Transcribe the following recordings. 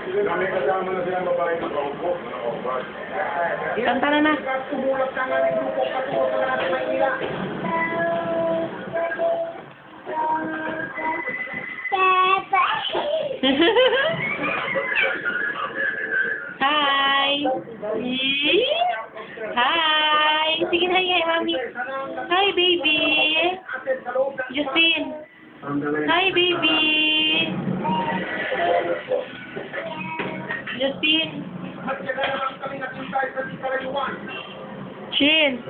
Kami kasama na silang babae na kaupo. Kanta na na. Tumulak ka nga ng grupo patungo sa lahat ng Maynila. Hi! Hi! Sige na, hi, mami. Hi, baby! Justine! Hi, baby! Justine! Chin!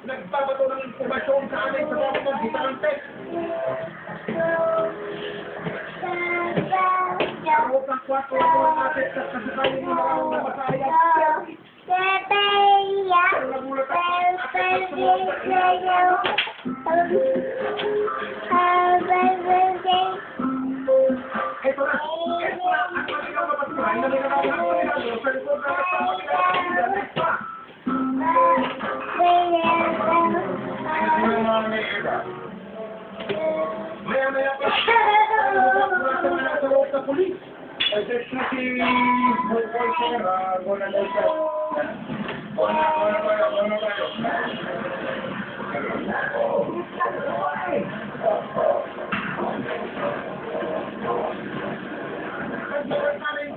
Nagbabato ng informasyon sa amin sa mga pagkitante. Karot ng 4 ang atin sa kasakayin ng mga masaya. Ito na. Ang kanilang kapatuloy na nagkakaroon ng kanilang sa likod ng kasama pa. Maya-maya pa. Sa loob ng pulis. Ay, this na si Bukoy Sir. Gona daw siya. Gona tayo.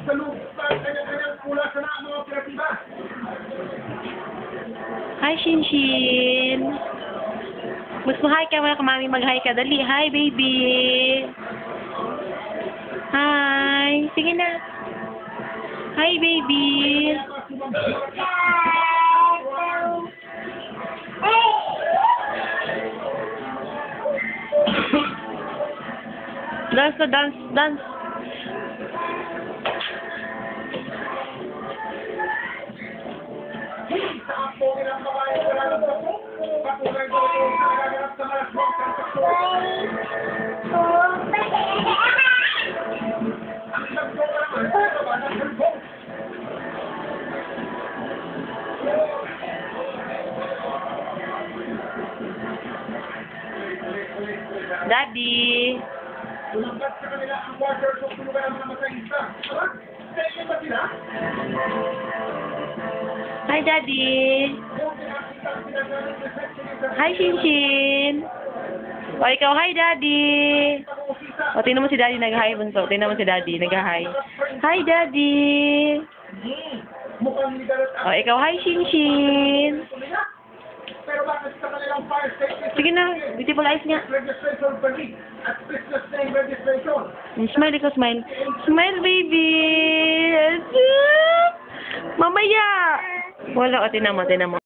Sa loob ng kanya-kanyang pula sa mga operatiba. Hi, Shinshin! Mas ma-hi ka mga kamami, mag-hi ka. Dali, hi, baby! Hi! Sige na! Hi, baby! Dance na, dance, dance! Sa apo nilang babae sa lalang sa po, patuloy ko ito sa nagaganap sa malasmang transaksyon. Ang sagdo ka naman sa baba ng cellphone. Daddy! Tulanggat sa kanila ang water kung tulugan ang mga masahista. Pwede ba sila? Hi, Daddy! Hi, Shinshin! O, ikaw, hi, Daddy! O, tingnan mo si Daddy nag-hi, bunso. Tingnan mo si Daddy nag-hi. Hi, Daddy! O, ikaw, hi, Shinshin! Pero bakit sa kanilang fire safety Sige na, beautiful eyes nga. registration permit at business name registration? Smile, ikaw, smile. Smile, baby! Mamaya! Wala, o, tingnan mo, tingnan mo.